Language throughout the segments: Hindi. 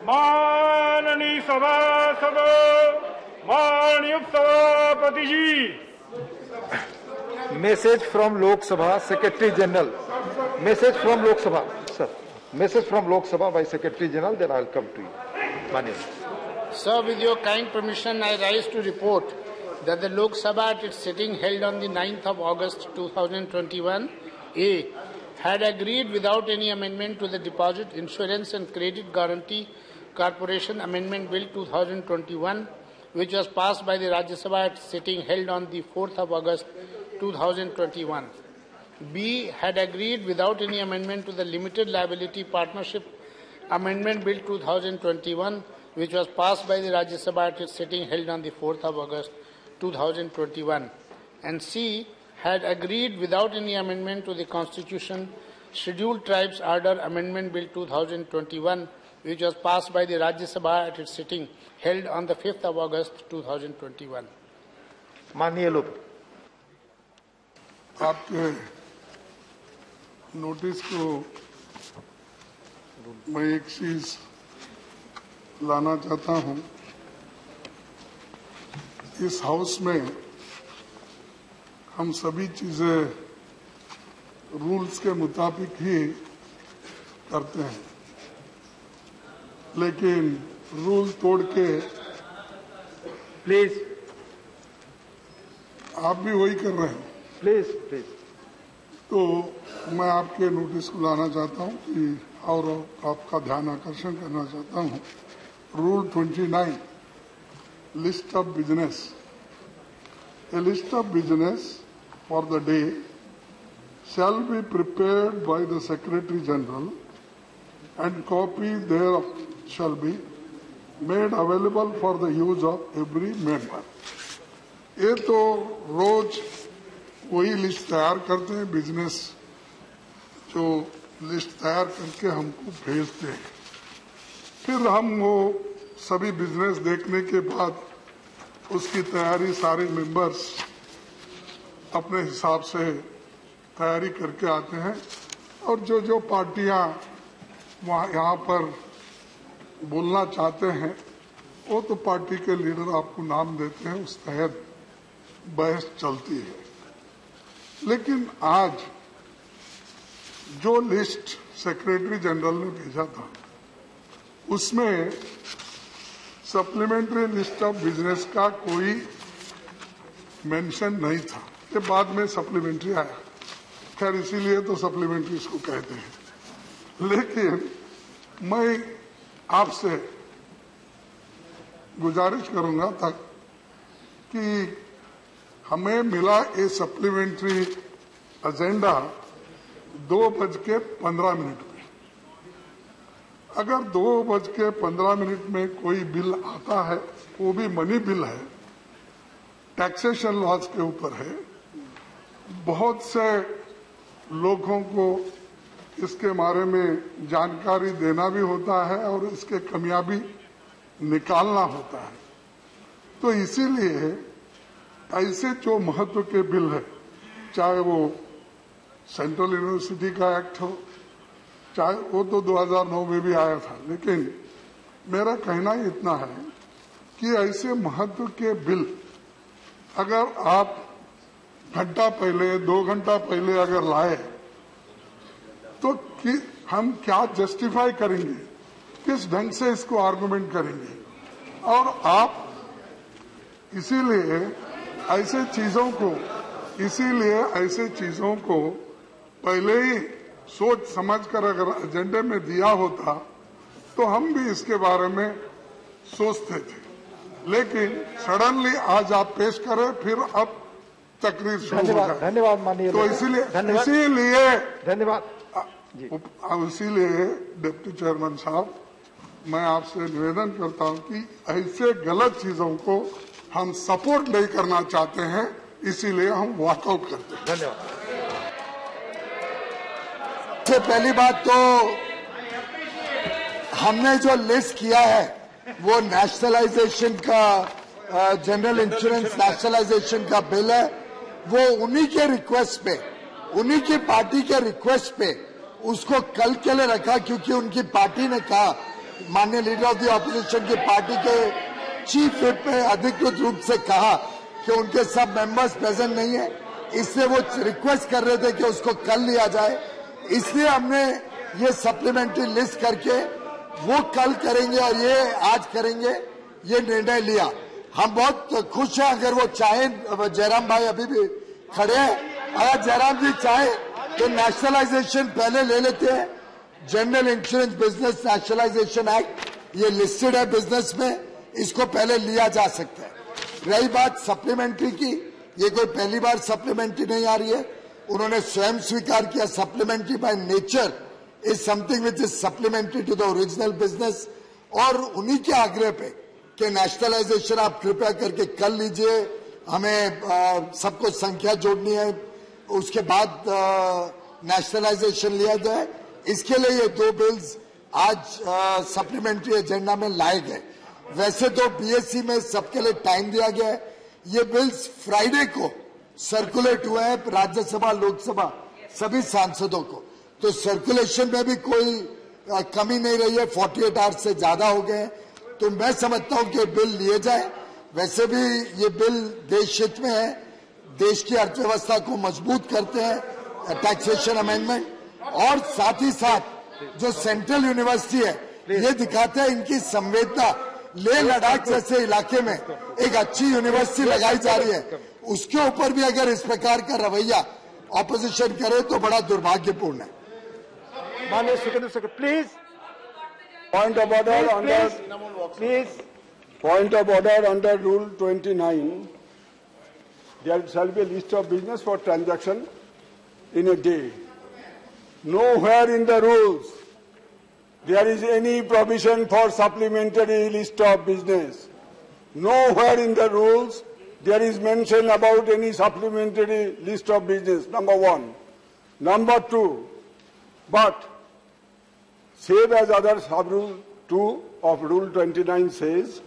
माननीय सभासद, माननीय सभापति जी। Message from Lok Sabha, Secretary General. Message from Lok Sabha, sir. Message from Lok Sabha by Secretary General, then I will come to you. Mani. Sir, with your kind permission, I rise to report that the Lok Sabha at its sitting held on the 9th of August 2021, A, had agreed without any amendment to the Deposit Insurance and Credit Guarantee Corporation Amendment Bill 2021, which was passed by the Rajya Sabha at its sitting held on the 4th of August 2021. B, had agreed without any amendment to the Limited Liability Partnership Amendment Bill 2021, which was passed by the Rajya Sabha at its sitting held on the 4th of August 2021. And C, had agreed without any amendment to the Constitution Scheduled Tribes Order Amendment Bill 2021, which was passed by the Rajya Sabha at its sitting held on the 5th of August 2021. माननीय लोग आपके नोटिस को मैं एक चीज लाना चाहता हूं। इस हाउस में हम सभी चीजें रूल्स के मुताबिक ही करते हैं, लेकिन रूल तोड़ के प्लीज आप भी वही कर रहे हैं। प्लीज प्लीज तो मैं आपके नोटिस को लाना चाहता हूं कि और आपका ध्यान आकर्षण करना चाहता हूं। Rule 29, list of business. A list of business for the day shall be prepared by the Secretary General and copy thereof shall be made available for the use of every member. ये तो रोज वही लिस्ट तैयार करते हैं, बिजनेस जो लिस्ट तैयार करके हमको भेजते हैं। फिर हम वो सभी बिजनेस देखने के बाद उसकी तैयारी सारे मेंबर्स अपने हिसाब से तैयारी करके आते हैं और जो जो पार्टियां यहाँ पर बोलना चाहते हैं वो तो पार्टी के लीडर आपको नाम देते हैं, उस तहत बहस चलती है। लेकिन आज जो लिस्ट सेक्रेटरी जनरल ने भेजा था उसमें सप्लीमेंट्री लिस्ट ऑफ बिजनेस का कोई मेंशन नहीं था। ये बाद में सप्लीमेंट्री आया, खैर इसीलिए तो सप्लीमेंट्री इसको कहते हैं। लेकिन मैं आपसे गुजारिश करूंगा तक कि हमें मिला ये सप्लीमेंट्री एजेंडा 2:15 में। अगर 2:15 में कोई बिल आता है, वो भी मनी बिल है, टैक्सेशन लॉज के ऊपर है, बहुत से लोगों को इसके बारे में जानकारी देना भी होता है और इसके कमियां भी निकालना होता है। तो इसीलिए ऐसे जो महत्व के बिल है, चाहे वो सेंट्रल यूनिवर्सिटी का एक्ट हो, चाहे वो तो 2009 में भी आया था, लेकिन मेरा कहना इतना है कि ऐसे महत्व के बिल अगर आप घंटा पहले 2 घंटा पहले अगर लाए तो हम क्या जस्टिफाई करेंगे, किस ढंग से इसको आर्गुमेंट करेंगे। और आप इसीलिए ऐसे चीजों को पहले ही सोच समझकर अगर एजेंडे में दिया होता तो हम भी इसके बारे में सोचते थे, लेकिन सडनली आज आप पेश करें, फिर अब तकरीर शुरू हो जाए। धन्यवाद माननीय। तो इसीलिए धन्यवाद। इसीलिए डिप्टी चेयरमैन साहब, मैं आपसे निवेदन करता हूं कि ऐसे गलत चीजों को हम सपोर्ट नहीं करना चाहते हैं, इसीलिए हम वॉकआउट करते हैं। धन्यवाद। पहली बात तो हमने जो लिस्ट किया है वो नेशनलाइजेशन का, जनरल इंश्योरेंस नेशनलाइजेशन का बिल है। वो उन्हीं के रिक्वेस्ट पे, उन्हीं की पार्टी के रिक्वेस्ट पे उसको कल के लिए रखा, क्योंकि उनकी पार्टी ने कहा माननीय लीडर ऑफ द ऑपोजिशन की पार्टी के चीफ व्हिप ने अधिकृत रूप से कहा कि उनके सब मेंबर्स प्रेजेंट नहीं है, इसलिए वो रिक्वेस्ट कर रहे थे कि उसको कल लिया जाए। इसलिए हमने ये सप्लीमेंट्री लिस्ट करके वो कल करेंगे और ये आज करेंगे, ये निर्णय लिया। हम बहुत खुश हैं। अगर वो चाहे, जयराम भाई अभी भी खड़े हैं, अगर जयराम जी चाहे तो नेशनलाइजेशन पहले ले लेते हैं। General insurance business nationalisation act ये लिस्टेड है बिजनेस में, इसको पहले लिया जा सकता है। रही बात सप्लीमेंट्री की, ये कोई पहली बार सप्लीमेंट्री नहीं आ रही है, उन्होंने स्वयं स्वीकार किया supplementary by nature is something which is supplementary to the original business. और उन्हीं के आग्रह पे कि नेशनलाइजेशन आप कृपया करके कर लीजिए, हमें सबको संख्या जोड़नी है, उसके बाद नेशनलाइजेशन लिया जाए, इसके लिए ये दो बिल्स आज सप्लीमेंट्री एजेंडा में लाए गए। वैसे तो बीएससी में सबके लिए टाइम दिया गया है। ये बिल्स फ्राइडे को सर्कुलेट हुए हैं राज्यसभा लोकसभा सभी सांसदों को, तो सर्कुलेशन में भी कोई कमी नहीं रही है। 48 आवर्स से ज्यादा हो गए, तो मैं समझता हूं कि बिल लिए जाए। वैसे भी ये बिल देश हित में है, देश की अर्थव्यवस्था को मजबूत करते हैं टैक्सेशन अमेंडमेंट, और साथ ही साथ जो सेंट्रल यूनिवर्सिटी है ये दिखाते हैं इनकी संवेदना। लेह लद्दाख जैसे इलाके में एक अच्छी यूनिवर्सिटी लगाई जा रही है, उसके ऊपर भी अगर इस प्रकार का रवैया ऑपोजिशन करे तो बड़ा दुर्भाग्यपूर्ण है। माननीय Sukhendu secretary please, Point of order under please point of order under Rule 29. There shall be a list of business for transaction in a day. Nowhere in the rules there is any provision for supplementary list of business. Nowhere in the rules there is mention about any supplementary list of business. Number one. Number two. But save as other sub-rule 2 of Rule 29 says,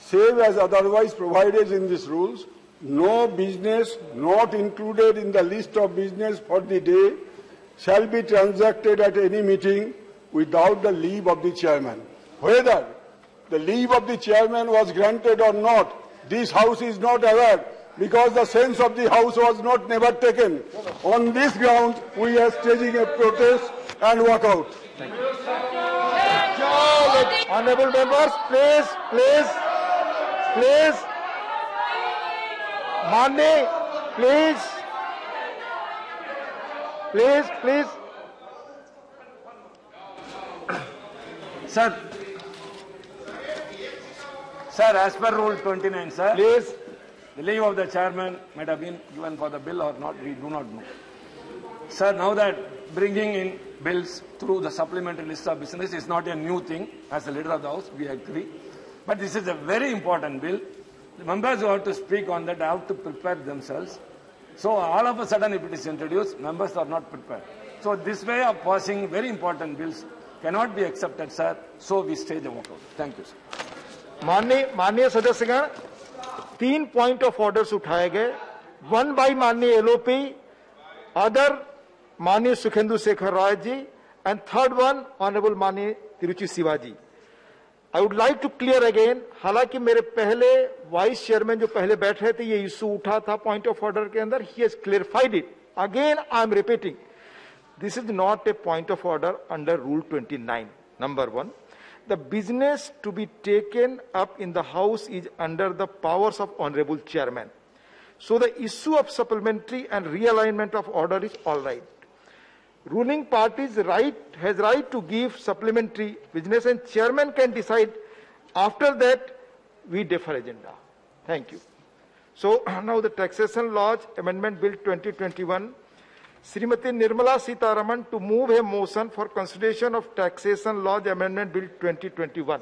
save as otherwise provided in these rules, no business not included in the list of business for the day shall be transacted at any meeting without the leave of the chairman. Whether the leave of the chairman was granted or not, this House is not aware, because the sense of the House was not never taken. On this ground, we are staging a protest and walk out. Honorable members, please. माननीय please. Sir, as per Rule 29, sir, Please. the leave of the chairman might have been given for the bill or not, we do not know. Sir, now that bringing in bills through the supplementary list of business is not a new thing. As the leader of the House, we agree. But this is a very important bill. The members who have to speak on that have to prepare themselves. So all of a sudden, if it is introduced, members are not prepared. So this way of passing very important bills cannot be accepted, sir. So we stage a walkout. Thank you, sir. माननीय सदस्यगण, 3 पॉइंट ऑफ ऑर्डर्स उठाए गए, 1 बाय माननीय एलओपी, अदर माननीय Sukhendu Sekhar Ray ji, and 3rd one honourable माननीय Tiruchi Shivaji. I would like to clear again, हालांकि मेरे पहले वाइस चेयरमैन जो पहले बैठ रहे थे, ये इशू उठा था पॉइंट ऑफ ऑर्डर के अंदर, he has clarified it. Again I am repeating, this is not a point of order under rule 29. Number 1, the business to be taken up in the House is under the powers of Honorable Chairman. So the issue of supplementary and realignment of order is all right. Ruling parties has right to give supplementary business, and Chairman can decide. After that, we defer agenda. Thank you. So now the Taxation Laws Amendment Bill 2021. Srimati Nirmala Sitharaman to move a motion for consideration of Taxation Laws Amendment Bill 2021.